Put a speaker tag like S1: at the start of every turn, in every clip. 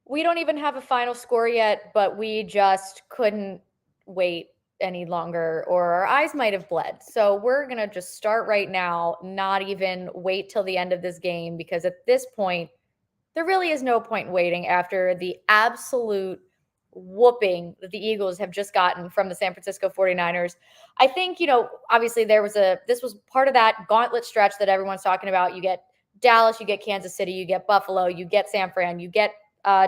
S1: We don't even have a final score yet, but we just couldn't wait any longer, or our eyes might have bled. So we're going to just start right now, not even wait till the end of this game, because at this point, there really is no point in waiting after the absolute whooping that the Eagles have just gotten from the San Francisco 49ers. I think, obviously this was part of that gauntlet stretch that everyone's talking about. You get Dallas, you get Kansas City, you get Buffalo, you get San Fran, you get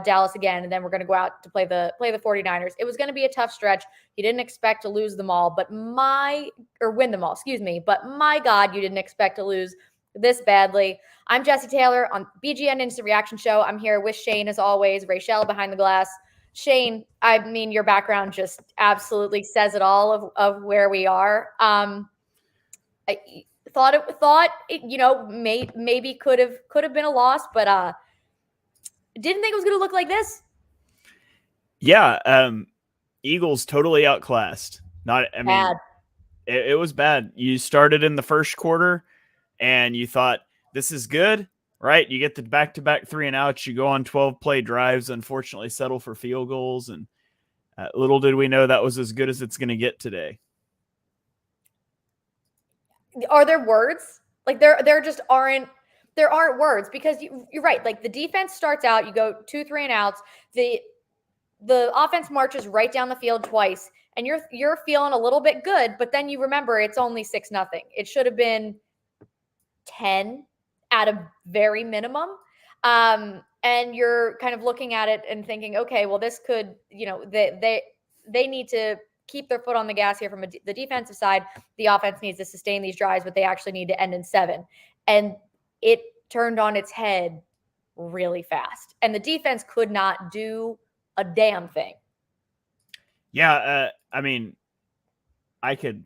S1: Dallas again, and then we're going to go out to play the 49ers. It was going to be a tough stretch. You didn't expect to lose them all, win them all, excuse me. But my God, you didn't expect to lose this badly. I'm Jesse Taylor on BGN Instant Reaction Show. I'm here with Shane as always, Rachel behind the glass. Shane, I mean, your background just absolutely says it all of where we are. I thought it maybe could have been a loss, but didn't think it was going to look like this.
S2: Yeah, Eagles totally outclassed.
S1: Bad.
S2: It was bad. You started in the first quarter and you thought, this is good, right? You get the back-to-back 3-and-outs. You go on 12-play drives, unfortunately settle for field goals. And little did we know that was as good as it's going to get today.
S1: Are there words? Like there just aren't. There aren't words, because you're right. Like the defense starts out, you go 2 3-and-outs. The offense marches right down the field twice, and you're feeling a little bit good, but then you remember it's only 6-0. It should have been 10 at a very minimum. And you're kind of looking at it and thinking, okay, well, this could, they need to keep their foot on the gas here from the defensive side. The offense needs to sustain these drives, but they actually need to end in 7. And it turned on its head really fast. And the defense could not do a damn thing.
S2: Yeah, I mean, I could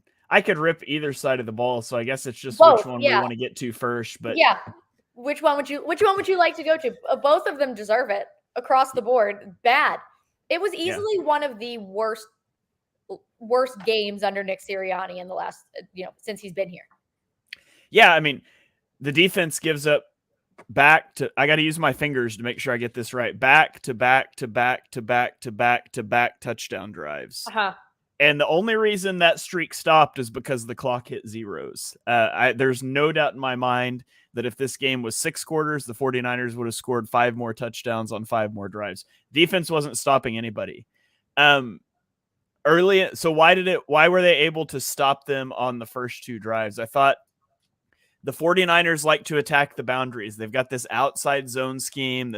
S2: rip either side of the ball, so I guess it's just
S1: Both,
S2: which one
S1: yeah.
S2: we want to get to first. But
S1: yeah, which one would you like to go to? Both of them deserve it across the board. Bad. It was easily one of the worst games under Nick Sirianni in the last, since he's been here.
S2: Yeah, I mean, the defense gives up I got to use my fingers to make sure I get this right. Back to back touchdown drives.
S1: Uh-huh.
S2: And the only reason that streak stopped is because the clock hit zeros. There's no doubt in my mind that if this game was 6 quarters, the 49ers would have scored 5 more touchdowns on 5 more drives. Defense wasn't stopping anybody. Early, so why were they able to stop them on the first 2 drives? I thought the 49ers like to attack the boundaries. They've got this outside zone scheme,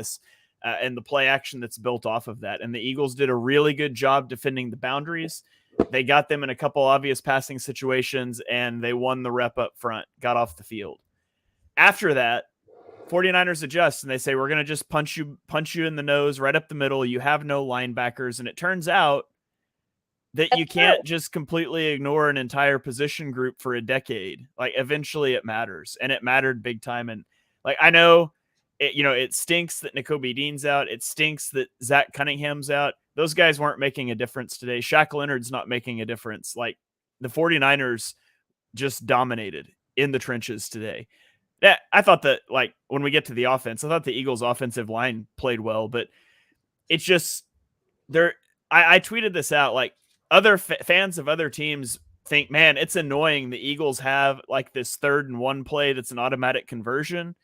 S2: and the play action that's built off of that. And the Eagles did a really good job defending the boundaries. They got them in a couple obvious passing situations, and they won the rep up front, got off the field. After that, 49ers adjust, and they say, we're going to just punch you in the nose right up the middle. You have no linebackers. And it turns out that you can't just completely ignore an entire position group for a decade. Like, eventually it matters, and it mattered big time. And like, I know it stinks that Nakobe Dean's out. It stinks that Zach Cunningham's out. Those guys weren't making a difference today. Shaq Leonard's not making a difference. Like, the 49ers just dominated in the trenches today. Yeah, I thought that, like, when we get to the offense, I thought the Eagles' offensive line played well, but it's just I tweeted this out, like, other fans of other teams think, man, it's annoying the Eagles have like this 3rd and 1 play that's an automatic conversion.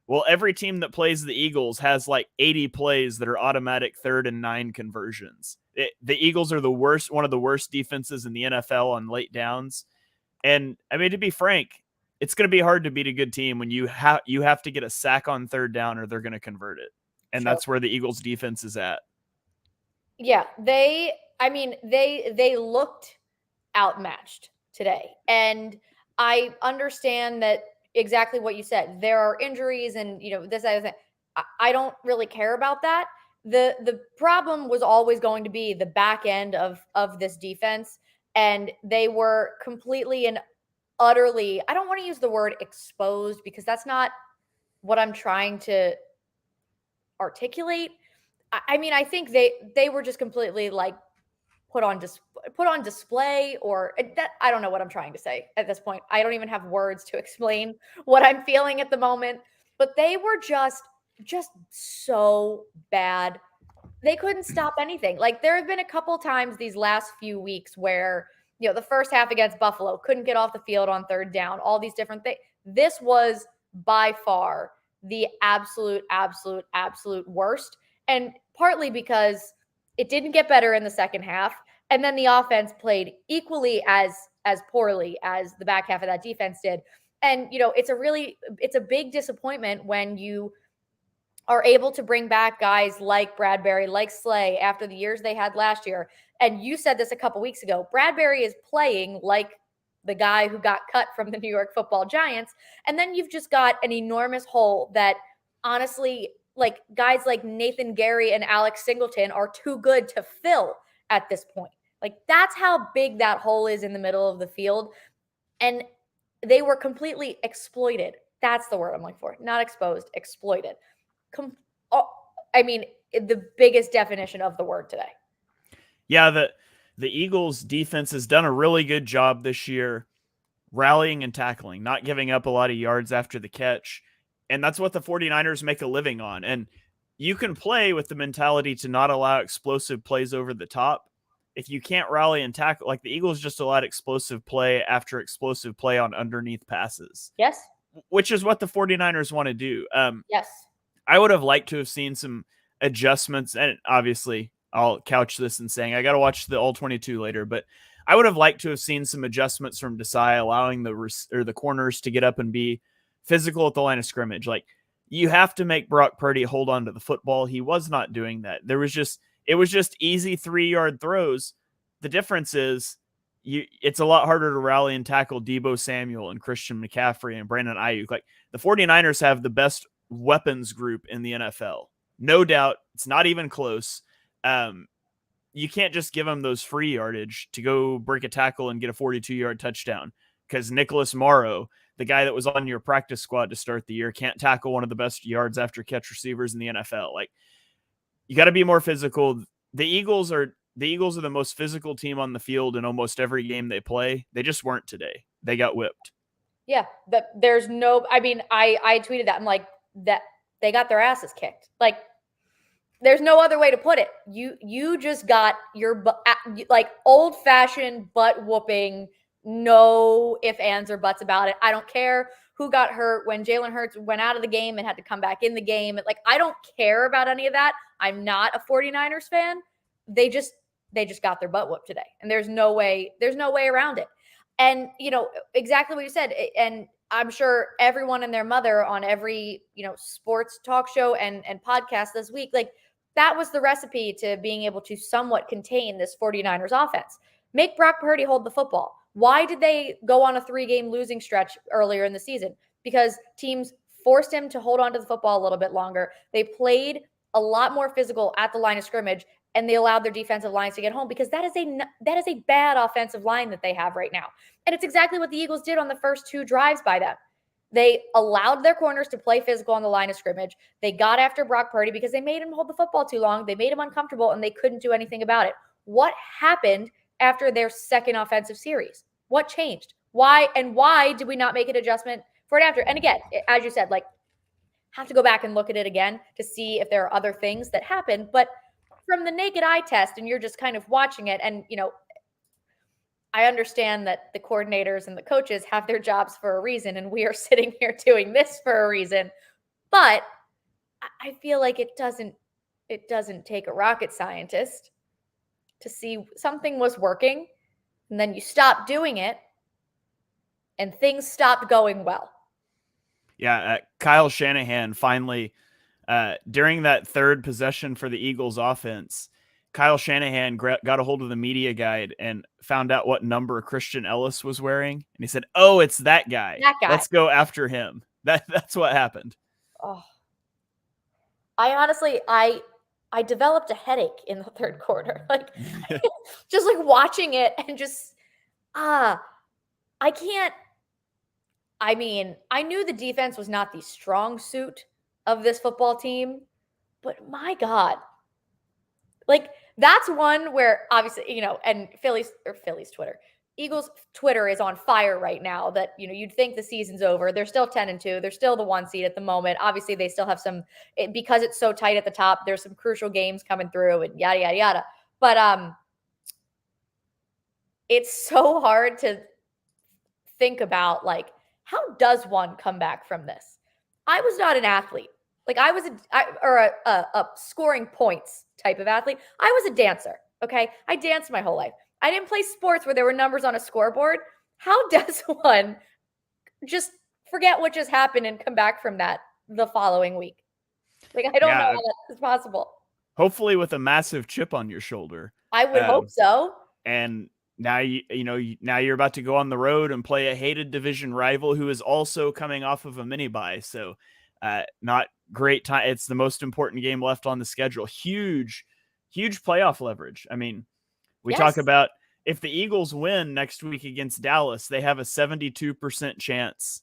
S2: Well, every team that plays the Eagles has like 80 plays that are automatic 3rd and 9 conversions. The Eagles are one of the worst defenses in the NFL on late downs. And I mean, to be frank, it's going to be hard to beat a good team when you have to get a sack on 3rd down or they're going to convert it. And that's where the Eagles defense is at.
S1: Yeah, they looked outmatched today. And I understand that exactly what you said. There are injuries and, this other thing. I don't really care about that. The problem was always going to be the back end of this defense. And they were completely and utterly, I don't want to use the word exposed, because that's not what I'm trying to articulate. I mean, I think they were just completely like put on display, or that. I don't know what I'm trying to say at this point. I don't even have words to explain what I'm feeling at the moment, but they were just so bad They couldn't stop anything. Like, there have been a couple times these last few weeks where, the first half against Buffalo couldn't get off the field on third down, all these different things. This was by far the absolute, absolute, absolute worst. And partly because it didn't get better in the second half. And then the offense played equally as poorly as the back half of that defense did. And, it's a big disappointment when you are able to bring back guys like Bradbury, like Slay after the years they had last year. And you said this a couple weeks ago. Bradbury is playing like the guy who got cut from the New York Football Giants. And then you've just got an enormous hole that honestly, like guys like Nathan Gary and Alex Singleton are too good to fill at this point. Like that's how big that hole is in the middle of the field. And they were completely exploited. That's the word I'm looking for. Not exposed, exploited. I mean, the biggest definition of the word today.
S2: Yeah, the Eagles defense has done a really good job this year rallying and tackling, not giving up a lot of yards after the catch. And that's what the 49ers make a living on. And you can play with the mentality to not allow explosive plays over the top. If you can't rally and tackle, like the Eagles just allowed explosive play after explosive play on underneath passes.
S1: Yes.
S2: Which is what the 49ers want to do.
S1: Yes.
S2: I would have liked to have seen some adjustments, and obviously I'll couch this in saying I got to watch the all 22 later, but I would have liked to have seen some adjustments from Desai, allowing the corners to get up and be physical at the line of scrimmage. Like you have to make Brock Purdy hold on to the football. He was not doing that. It was just easy 3-yard throws. The difference is it's a lot harder to rally and tackle Deebo Samuel and Christian McCaffrey and Brandon Ayuk. Like the 49ers have the best weapons group in the NFL. No doubt. It's not even close. You can't just give them those free yardage to go break a tackle and get a 42-yard touchdown because Nicholas Morrow, the guy that was on your practice squad to start the year, can't tackle one of the best yards after catch receivers in the NFL. Like you got to be more physical. The Eagles are the most physical team on the field in almost every game they play. They just weren't today. They got whipped.
S1: Yeah, there's no. I mean, I tweeted that. I'm like that they got their asses kicked. Like there's no other way to put it. You just got your like old fashioned butt whooping. No ifs, ands, or buts about it. I don't care who got hurt when Jalen Hurts went out of the game and had to come back in the game. Like I don't care about any of that. I'm not a 49ers fan. They just got their butt whooped today, and there's no way around it. And exactly what you said. And I'm sure everyone and their mother on every sports talk show and podcast this week, like that was the recipe to being able to somewhat contain this 49ers offense. Make Brock Purdy hold the football. Why did they go on a 3-game losing stretch earlier in the season? Because teams forced him to hold on to the football a little bit longer. They played a lot more physical at the line of scrimmage, and they allowed their defensive lines to get home because that is a bad offensive line that they have right now. And it's exactly what the Eagles did on the first 2 drives by them. They allowed their corners to play physical on the line of scrimmage. They got after Brock Purdy because they made him hold the football too long. They made him uncomfortable, and they couldn't do anything about it. What happened after their second offensive series? What changed? Why did we not make an adjustment for it after? And again, as you said, like have to go back and look at it again to see if there are other things that happened. But from the naked eye test, and you're just kind of watching it, and I understand that the coordinators and the coaches have their jobs for a reason, and we are sitting here doing this for a reason. But I feel like it doesn't take a rocket scientist to see something was working, and then you stop doing it, and things stopped going well.
S2: Yeah, Kyle Shanahan finally, during that third possession for the Eagles offense, Kyle Shanahan got a hold of the media guide and found out what number Christian Ellis was wearing. And he said, "Oh, it's that guy. Let's go after him." That's what happened.
S1: Oh, I honestly, I developed a headache in the third quarter. Like just like watching it and just, I can't. I mean, I knew the defense was not the strong suit of this football team, but my God, like that's one where obviously, and Philly's Twitter, Eagles Twitter is on fire right now that, you'd think the season's over. They're still 10-2. They're still the 1 seed at the moment. Obviously, they still have because it's so tight at the top, there's some crucial games coming through and yada, yada, yada. But it's so hard to think about, like, how does one come back from this? I was not an athlete. Like, I was a scoring points type of athlete. I was a dancer, okay? I danced my whole life. I didn't play sports where there were numbers on a scoreboard. How does one just forget what just happened and come back from that the following week? Like, I don't know how that is possible.
S2: Hopefully with a massive chip on your shoulder.
S1: I would hope so.
S2: And now now you're about to go on the road and play a hated division rival who is also coming off of a mini bye. So not great time. It's the most important game left on the schedule. Huge playoff leverage. I mean, we talk about if the Eagles win next week against Dallas, they have a 72% chance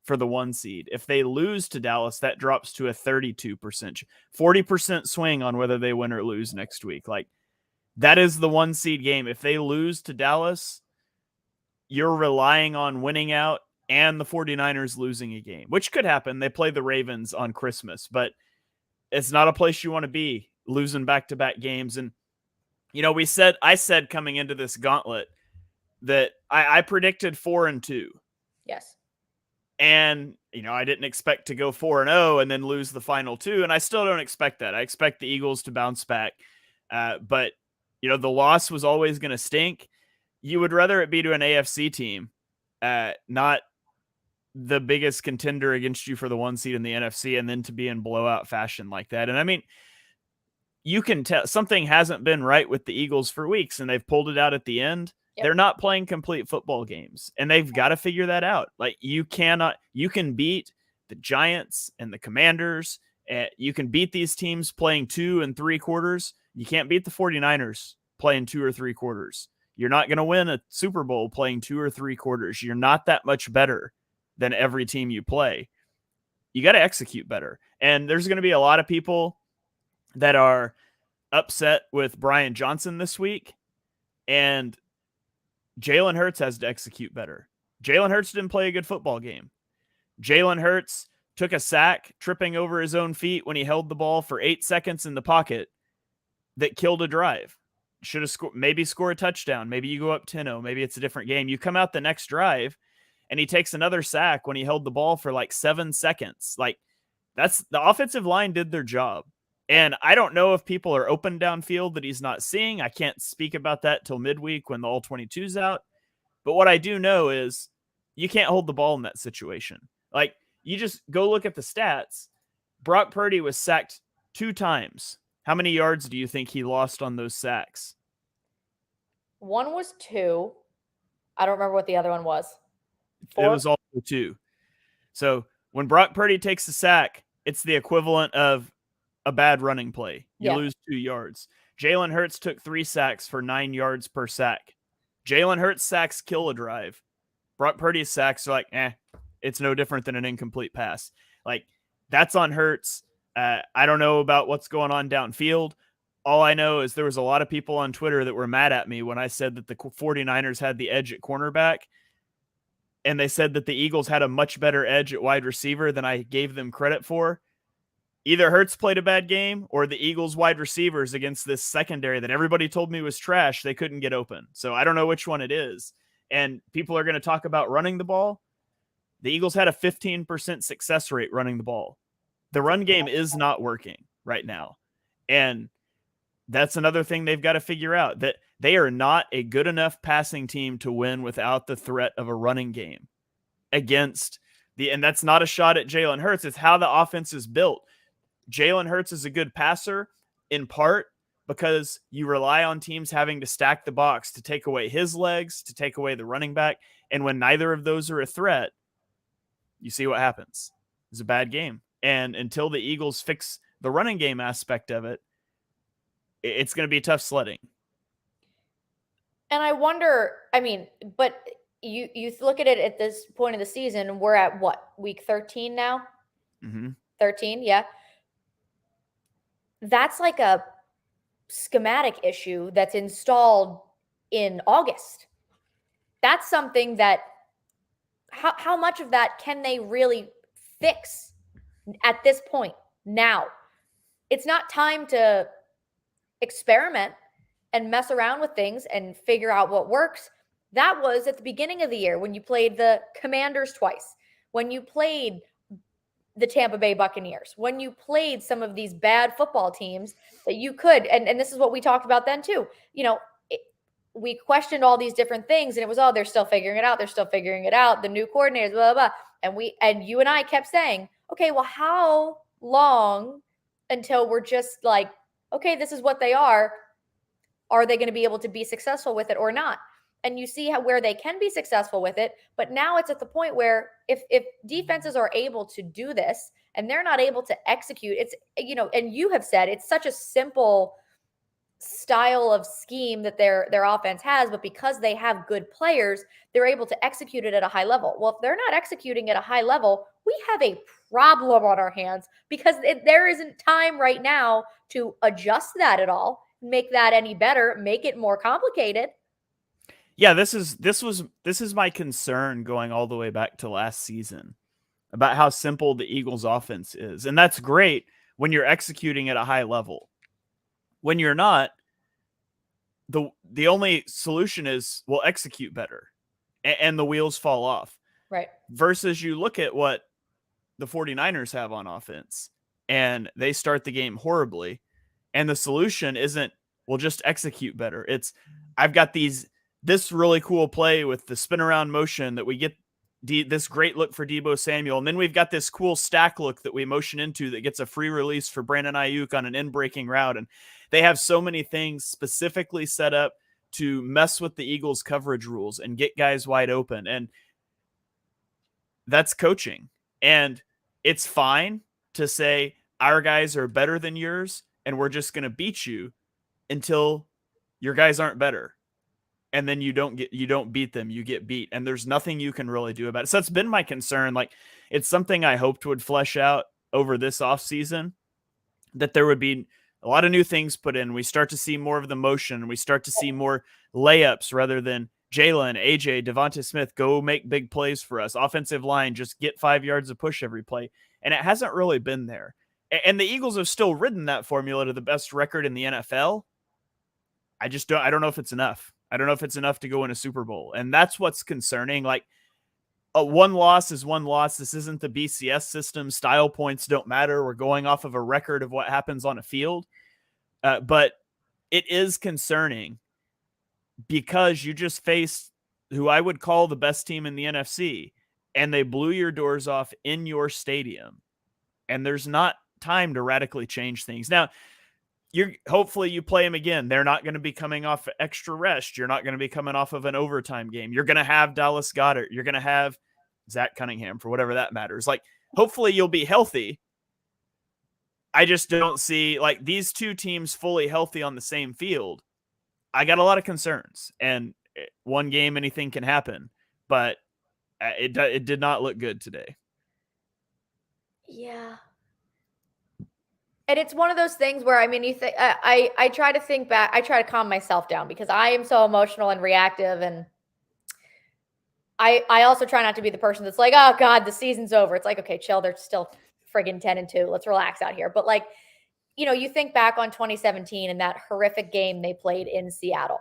S2: for the 1 seed. If they lose to Dallas, that drops to a 32%, 40% swing on whether they win or lose next week. Like, that is the 1 seed game. If they lose to Dallas, you're relying on winning out and the 49ers losing a game, which could happen. They play the Ravens on Christmas, but it's not a place you want to be, losing back-to-back games. And, I said coming into this gauntlet that I predicted 4-2.
S1: Yes.
S2: And, I didn't expect to go 4-0 and then lose the final 2. And I still don't expect that. I expect the Eagles to bounce back. But, the loss was always going to stink. You would rather it be to an AFC team, not the biggest contender against you for the 1 seed in the NFC, and then to be in blowout fashion like that. And I mean, you can tell something hasn't been right with the Eagles for weeks, and they've pulled it out at the end. Yep. They're not playing complete football games, and they've got to figure that out. Like, you can beat the Giants and the Commanders. You can beat these teams playing 2 and 3 quarters. You can't beat the 49ers playing 2 or 3 quarters. You're not going to win a Super Bowl playing 2 or 3 quarters. You're not that much better than every team you play. You got to execute better. And there's going to be a lot of people that are upset with Brian Johnson this week, and Jalen Hurts has to execute better. Jalen Hurts didn't play a good football game. Jalen Hurts took a sack, tripping over his own feet when he held the ball for 8 seconds in the pocket that killed a drive. Should have scored, maybe score a touchdown. Maybe you go up 10-0. Maybe it's a different game. You come out the next drive and he takes another sack when he held the ball for like 7 seconds. Like, that's the offensive line did their job. And I don't know if people are open downfield that he's not seeing. I can't speak about that till midweek when the all 22's out. But what I do know is you can't hold the ball in that situation. Like, you just go look at the stats. Brock Purdy was sacked 2 times. How many yards do you think he lost on those sacks?
S1: One was 2. I don't remember what the other one was. 4?
S2: It was also 2. So when Brock Purdy takes a sack, it's the equivalent of a bad running play. You lose 2 yards. Jalen Hurts took 3 sacks for 9 yards per sack. Jalen Hurts sacks kill a drive. Brock Purdy's sacks are like, it's no different than an incomplete pass. Like, that's on Hurts. I don't know about what's going on downfield. All I know is there was a lot of people on Twitter that were mad at me when I said that the 49ers had the edge at cornerback, and they said that the Eagles had a much better edge at wide receiver than I gave them credit for. Either Hurts played a bad game or the Eagles wide receivers against this secondary that everybody told me was trash, they couldn't get open. So I don't know which one it is. And people are going to talk about running the ball. The Eagles had a 15% success rate running the ball. The run game is not working right now. And that's another thing they've got to figure out, that they are not a good enough passing team to win without the threat of a running game against and that's not a shot at Jalen Hurts. It's how the offense is built. Jalen Hurts is a good passer in part because you rely on teams having to stack the box to take away his legs, to take away the running back. And when neither of those are a threat, you see what happens. It's a bad game. And until the Eagles fix the running game aspect of it, it's going to be tough sledding.
S1: And I wonder, but you look at it at this point of the season, we're at what, week 13 now?
S2: Mm-hmm.
S1: 13, yeah. That's like a schematic issue that's installed in August. that's something that how much of that can they really fix at this point now? It's not time to experiment and mess around with things and figure out what works. That was at the beginning of the year when you played the Commanders twice, when you played the Tampa Bay Buccaneers, when you played some of these bad football teams that you could, and this is what we talked about then too. We questioned all these different things, and it was, oh, they're still figuring it out. They're still figuring it out. The new coordinators, blah, blah, blah. And you and I kept saying, okay, well, how long until we're just like, okay, this is what they are. Are they going to be able to be successful with it or not? And you see where they can be successful with it. But now it's at the point where if defenses are able to do this and they're not able to execute, it's, and you have said it's such a simple style of scheme that their offense has, but because they have good players, they're able to execute it at a high level. Well, if they're not executing at a high level, we have a problem on our hands because there isn't time right now to adjust that at all, make that any better, make it more complicated.
S2: Yeah, this is my concern going all the way back to last season about how simple the Eagles offense is. And that's great when you're executing at a high level. When you're not, the only solution is we'll execute better and the wheels fall off.
S1: Right.
S2: Versus you look at what the 49ers have on offense and they start the game horribly. And the solution isn't, we'll just execute better. It's, I've got this really cool play with the spin around motion that we get this great look for Deebo Samuel. And then we've got this cool stack look that we motion into that gets a free release for Brandon Ayuk on an in-breaking route. And they have so many things specifically set up to mess with the Eagles coverage rules and get guys wide open. And that's coaching. And it's fine to say our guys are better than yours and we're just going to beat you until your guys aren't better. And then you don't beat them, you get beat. And there's nothing you can really do about it. So that's been my concern. Like, it's something I hoped would flesh out over this offseason, that there would be a lot of new things put in. We start to see more of the motion. We start to see more layups rather than Jalen, AJ, Devonta Smith, go make big plays for us. Offensive line, just get 5 yards of push every play. And it hasn't really been there. And the Eagles have still ridden that formula to the best record in the NFL. I don't know if it's enough. I don't know if it's enough to go in a Super Bowl. And that's what's concerning. Like, one loss is one loss. This isn't the BCS system. Style points don't matter. We're going off of a record of what happens on a field. But it is concerning because you just faced who I would call the best team in the NFC, and they blew your doors off in your stadium. And there's not time to radically change things. Now, hopefully you play them again. They're not going to be coming off extra rest. You're not going to be coming off of an overtime game. You're going to have Dallas Goedert. You're going to have Zach Cunningham, for whatever that matters. Like, hopefully you'll be healthy. I just don't see, like, these two teams fully healthy on the same field. I got a lot of concerns, and one game, anything can happen, but it did not look good today.
S1: Yeah. And it's one of those things where, I mean, I try to think back. I try to calm myself down because I am so emotional and reactive. And I also try not to be the person that's like, oh God, the season's over. It's like, okay, chill. They're still friggin' 10-2. Let's relax out here. But like, you think back on 2017 and that horrific game they played in Seattle.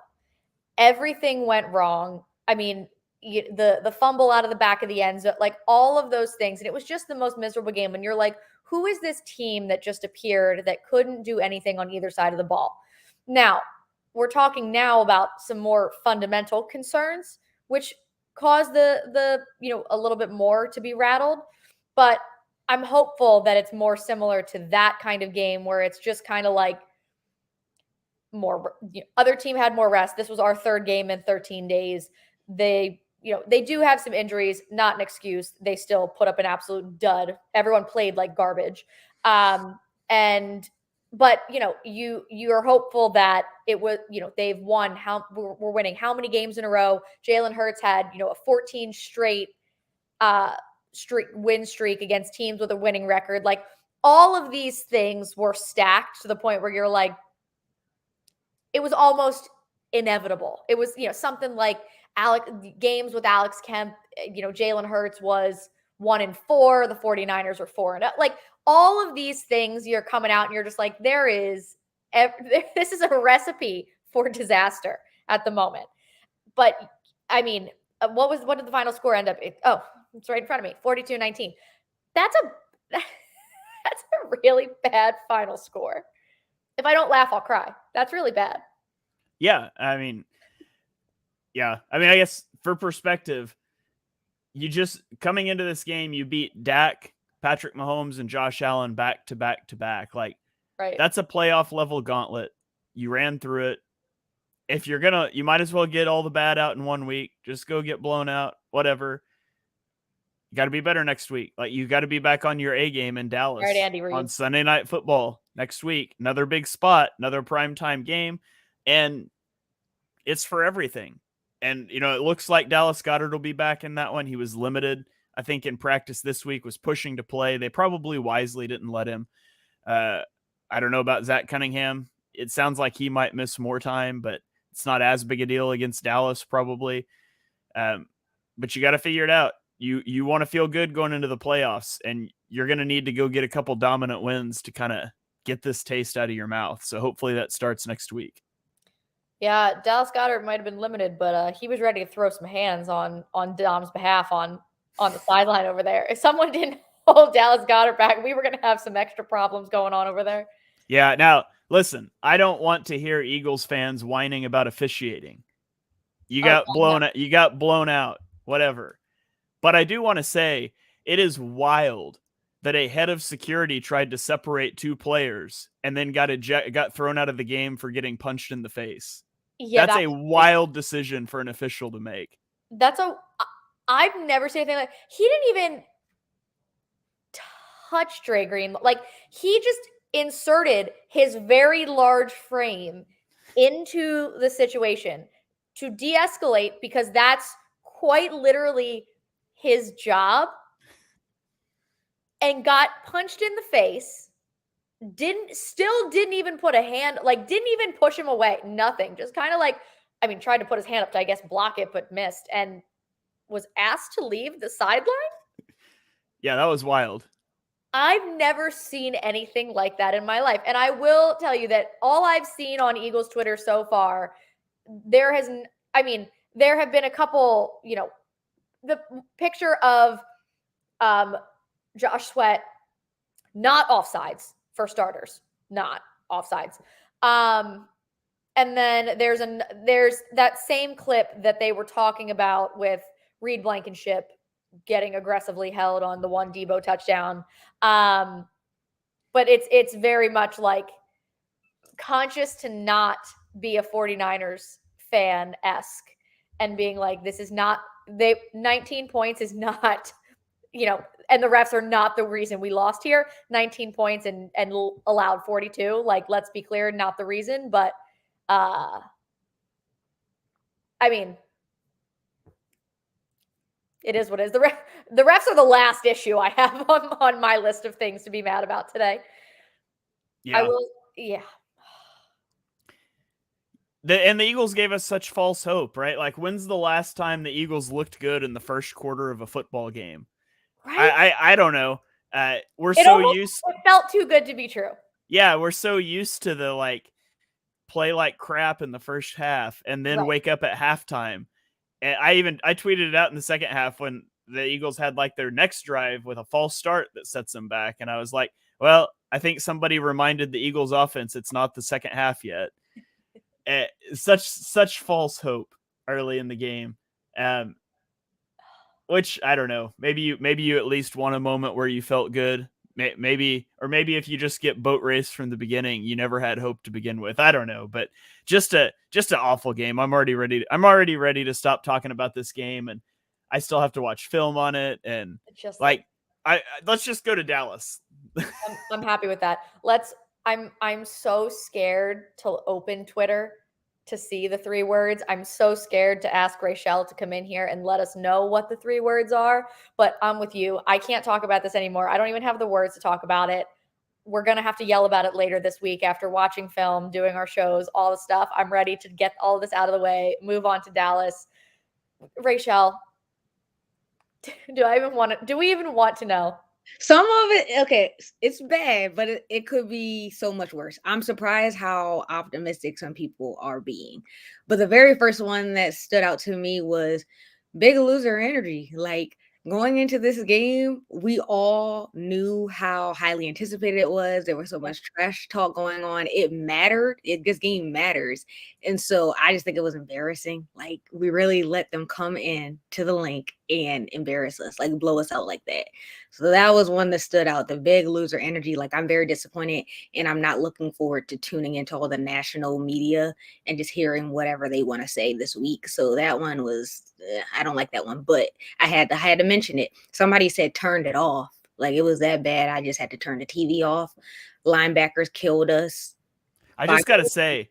S1: Everything went wrong. I mean, the fumble out of the back of the end zone, like all of those things. And it was just the most miserable game. And you're like, who is this team that just appeared that couldn't do anything on either side of the ball? Now, we're talking now about some more fundamental concerns, which caused the a little bit more to be rattled. But I'm hopeful that it's more similar to that kind of game where it's just kind of like more, other team had more rest. This was our third game in 13 days. They do have some injuries, not an excuse. They still put up an absolute dud. Everyone played like garbage. But you're hopeful that it was, they've won we're winning how many games in a row. Jalen Hurts had, a 14 straight win streak against teams with a winning record. Like, all of these things were stacked to the point where you're like, it was almost inevitable. It was, something like games with Alex Kemp, Jalen Hurts was 1-4. The 49ers were 4-0. Like all of these things, you're coming out and you're just like, this is a recipe for disaster at the moment. But I mean, what did the final score end up? It's right in front of me, 42-19. That's a really bad final score. If I don't laugh, I'll cry. That's really bad.
S2: Yeah, I mean, I guess for perspective, you just coming into this game, you beat Dak, Patrick Mahomes, and Josh Allen back to back to back. Like,
S1: right.
S2: That's a playoff level gauntlet. You ran through it. If you're you might as well get all the bad out in 1 week. Just go get blown out, whatever. You got to be better next week. Like, you got to be back on your A game in Dallas
S1: right, Andy Reid.
S2: on Sunday Night Football next week. Another big spot, another primetime game. And it's for everything. And, it looks like Dallas Goedert will be back in that one. He was limited, I think, in practice this week, was pushing to play. They probably wisely didn't let him. I don't know about Zach Cunningham. It sounds like he might miss more time, but it's not as big a deal against Dallas, probably. But you got to figure it out. You want to feel good going into the playoffs, and you're going to need to go get a couple dominant wins to kind of get this taste out of your mouth. So hopefully that starts next week.
S1: Yeah, Dallas Goedert might have been limited, but he was ready to throw some hands on Dom's behalf on the sideline over there. If someone didn't hold Dallas Goedert back, we were going to have some extra problems going on over there.
S2: Yeah, now, listen, I don't want to hear Eagles fans whining about officiating. You got blown out, whatever. But I do want to say it is wild that a head of security tried to separate two players and then got thrown out of the game for getting punched in the face. Yeah, that's a wild decision for an official to make.
S1: I've never seen anything like. He didn't even touch Dre Green. Like, he just inserted his very large frame into the situation to de-escalate, because that's quite literally his job, and got punched in the face. Didn't even put a hand, didn't even push him away. Nothing. Just kind of tried to put his hand up to, I guess, block it, but missed, and was asked to leave the sideline.
S2: Yeah, that was wild.
S1: I've never seen anything like that in my life. And I will tell you that all I've seen on Eagles Twitter so far, there have been a couple, the picture of Josh Sweat, not offsides for starters, not offsides. And then there's that same clip that they were talking about with Reed Blankenship getting aggressively held on the one Debo touchdown. But it's very much like conscious to not be a 49ers fan-esque and being like, this is not, 19 points is not, and the refs are not the reason we lost here. 19 points and allowed 42. Like, let's be clear, not the reason. But it is what it is. The refs are the last issue I have on my list of things to be mad about today.
S2: Yeah.
S1: Yeah.
S2: And the Eagles gave us such false hope, right? Like, when's the last time the Eagles looked good in the first quarter of a football game? Right? I don't know. It
S1: felt too good to be true.
S2: Yeah, we're so used to the play like crap in the first half and then wake up at halftime. And I tweeted it out in the second half when the Eagles had their next drive with a false start that sets them back. And I was like, well, I think somebody reminded the Eagles offense it's not the second half yet. Such false hope early in the game. Which I don't know. Maybe you at least want a moment where you felt good. Maybe if you just get boat raced from the beginning, you never had hope to begin with. I don't know, but just an awful game. I'm already ready to stop talking about this game, and I still have to watch film on it. And let's just go to Dallas.
S1: I'm happy with that. I'm so scared to open Twitter to see the 3 words. I'm so scared to ask Rachel to come in here and let us know what the 3 words are. But I'm with you. I can't talk about this anymore. I don't even have the words to talk about it. We're going to have to yell about it later this week after watching film, doing our shows, all the stuff. I'm ready to get all of this out of the way, move on to Dallas. Rachel, do we even want to know?
S3: Some of it, okay, it's bad, but it could be so much worse. I'm surprised how optimistic some people are being. But the very first one that stood out to me was big loser energy. Like going into this game, we all knew how highly anticipated it was. There was so much trash talk going on. It mattered. This game matters. And so I just think it was embarrassing. Like we really let them come in to the link and embarrass us, like blow us out like that. So that was one that stood out. The big loser energy. Like I'm very disappointed, and I'm not looking forward to tuning into all the national media and just hearing whatever they want to say this week. So that one was, I don't like that one, but I had to mention it. Somebody said turned it off. Like it was that bad. I just had to turn the TV off. Linebackers killed us.
S2: I just got to say,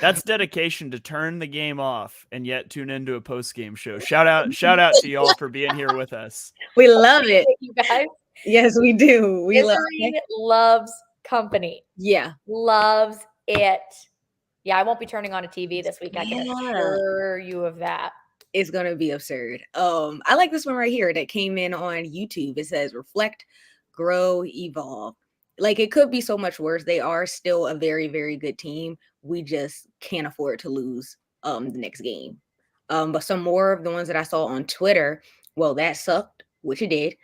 S2: that's dedication to turn the game off and yet tune into a post-game show. Shout out to y'all for being here with us.
S3: We love it.
S1: You guys.
S3: Yes, we do. We
S1: loves company.
S3: Yeah.
S1: Loves it. Yeah, I won't be turning on a TV this week. I can assure you of that.
S3: It's gonna be absurd. I like this one right here that came in on YouTube. It says reflect, grow, evolve. Like it could be so much worse. They are still a very, very good team. We just can't afford to lose the next game. But some more of the ones that I saw on Twitter, well, that sucked, which it did.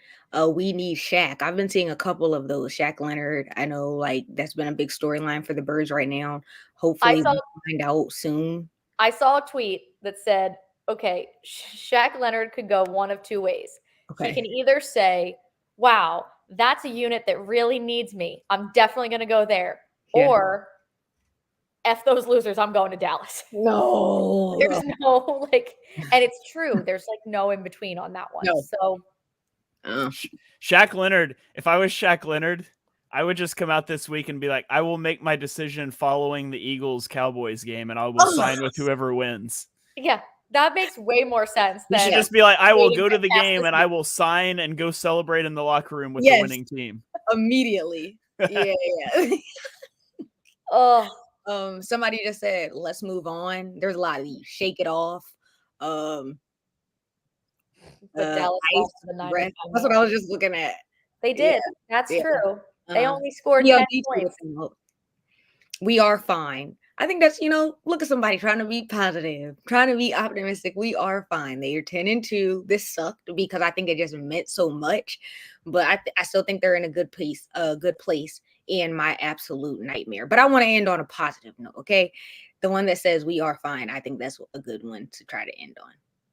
S3: We need Shaq. I've been seeing a couple of those. Shaq Leonard. I know like that's been a big storyline for the Birds right now. Hopefully we'll find out soon.
S1: I saw a tweet that said, okay, Shaq Leonard could go one of two ways. Okay. He can either say, wow, that's a unit that really needs me. I'm definitely going to go there. Yeah. Or F those losers, I'm going to Dallas.
S3: No.
S1: There's no like, and it's true. There's like no in between on that one. No. So
S2: Shaq Leonard, if I was Shaq Leonard, I would just come out this week and be like, I will make my decision following the Eagles-Cowboys game, and I will sign with whoever wins.
S1: Yeah, that makes way more sense.
S2: You should just be like, I will go to the game and I will sign and go celebrate in the locker room with the winning team.
S3: Immediately. Yeah.
S1: Oh.
S3: Somebody just said, let's move on. There's a lot of these. Shake it off.
S1: Dallas
S3: that's what I was just looking at.
S1: They did. Yeah. That's true. They only scored 10 points.
S3: We are fine. I think that's, look at somebody trying to be positive, trying to be optimistic. We are fine. They are 10-2. This sucked because I think it just meant so much, but I still think they're in a good place in my absolute nightmare. But I want to end on a positive note, okay? The one that says we are fine. I think that's a good one to try to end on.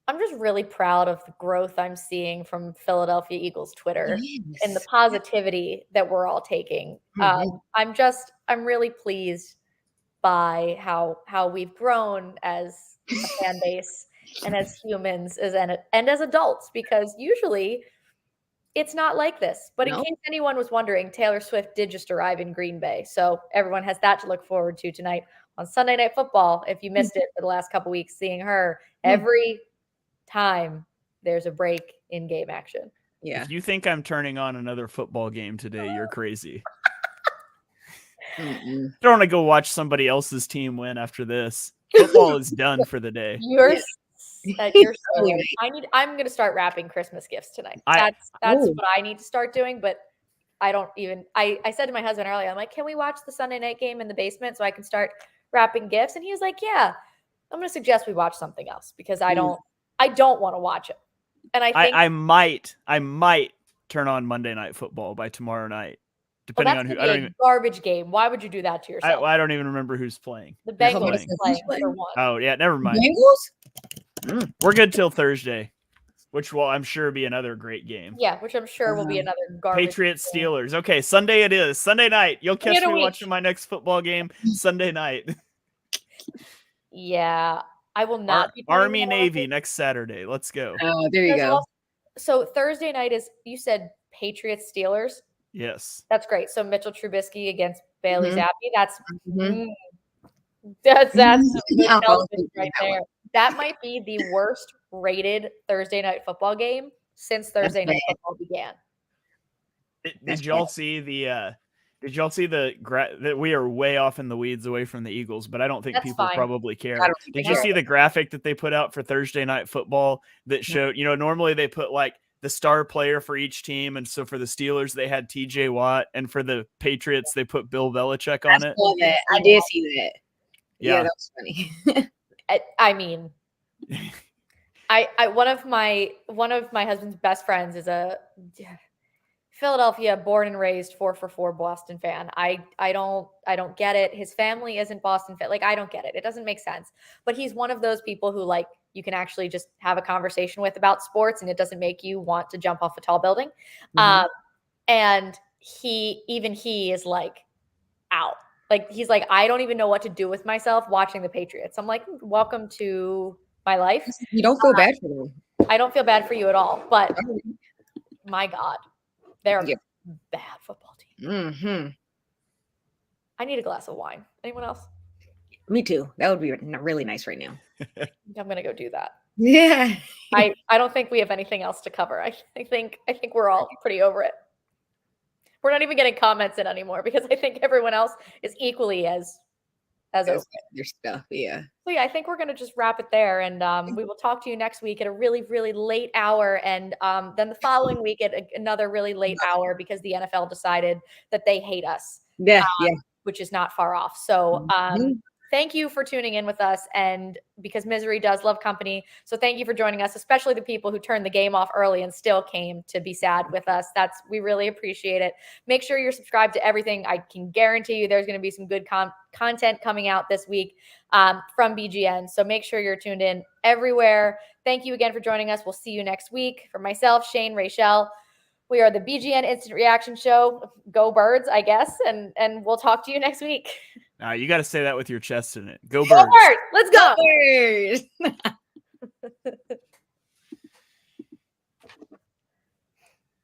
S1: I'm just really proud of the growth I'm seeing from Philadelphia Eagles Twitter and the positivity that we're all taking. Mm-hmm. I'm really pleased by how we've grown as a fan base and as humans and as adults, because usually it's not like this. But in case anyone was wondering, Taylor Swift did just arrive in Green Bay. So everyone has that to look forward to tonight on Sunday Night Football. If you missed it for the last couple weeks, seeing her every time there's a break in game action.
S2: Yeah. If you think I'm turning on another football game today, you're crazy. I don't want to go watch somebody else's team win after this. Football is done for the day.
S1: You're so right. I'm going to start wrapping Christmas gifts tonight. That's what I need to start doing, but I don't even I said to my husband earlier, I'm like, can we watch the Sunday night game in the basement so I can start wrapping gifts? And he was like, yeah. I'm going to suggest we watch something else because I don't want to watch it. And I think
S2: I might turn on Monday Night Football by tomorrow night. Depending on who,
S1: I don't even garbage game. Why would you do that to yourself?
S2: I don't even remember who's playing.
S1: The Bengals playing for one.
S2: Oh yeah, never mind.
S3: Bengals?
S2: We're good till Thursday, which will I'm sure be another great game.
S1: Yeah, which I'm sure will be another garbage.
S2: Patriots Steelers. Okay, Sunday it is. Sunday night. You'll catch me watching my next football game Sunday night.
S1: Yeah, I will not be
S2: Army Navy next Saturday. Let's go.
S3: Oh, there you go.
S1: So Thursday night is, you said Patriots Steelers?
S2: Yes.
S1: That's great. So Mitchell Trubisky against Bailey Zappi. That's good television right there. That might be the worst rated Thursday night football game since Thursday night football began.
S2: Did y'all see the Did y'all see that we are way off in the weeds away from the Eagles, but I don't think
S1: That's
S2: people
S1: fine.
S2: probably care.
S3: I don't think
S2: Did
S3: they
S2: you
S3: care.
S2: see the graphic that they put out for Thursday Night Football that showed, normally they put like the star player for each team. And so for the Steelers, they had TJ Watt, and for the Patriots, they put Bill Belichick on it.
S3: Saw that. I did see that.
S2: Yeah.
S3: That was funny.
S1: I mean, one of my husband's best friends is a Philadelphia born and raised 4-for-4 Boston fan. I don't get it. His family isn't Boston fan. Like, I don't get it. It doesn't make sense. But he's one of those people who, like, you can actually just have a conversation with about sports, and it doesn't make you want to jump off a tall building. And he is like out. Like, he's like, I don't even know what to do with myself watching the Patriots. I'm like, welcome to my life.
S3: You don't feel bad for them.
S1: I don't feel bad for you at all. But my God, they're a bad football team. I need a glass of wine. Anyone else?
S3: Me too. That would be really nice right now.
S1: I'm gonna go do that.
S3: Yeah.
S1: I don't think we have anything else to cover. I think we're all pretty over it. We're not even getting comments in anymore because I think everyone else is equally as over
S3: their stuff. Yeah.
S1: So yeah, I think we're gonna just wrap it there, and we will talk to you next week at a really, really late hour, and then the following week at another really late hour because the NFL decided that they hate us.
S3: Yeah.
S1: Which is not far off. So thank you for tuning in with us, and because misery does love company. So thank you for joining us, especially the people who turned the game off early and still came to be sad with us. We really appreciate it. Make sure you're subscribed to everything. I can guarantee you there's going to be some good content coming out this week from BGN. So make sure you're tuned in everywhere. Thank you again for joining us. We'll see you next week. For myself, Shane, Rachel, we are the BGN Instant Reaction Show. Go Birds, I guess. And we'll talk to you next week.
S2: You got to say that with your chest in it. Go
S1: Go
S2: Birds.
S1: Birds. Let's go.
S3: Go Birds.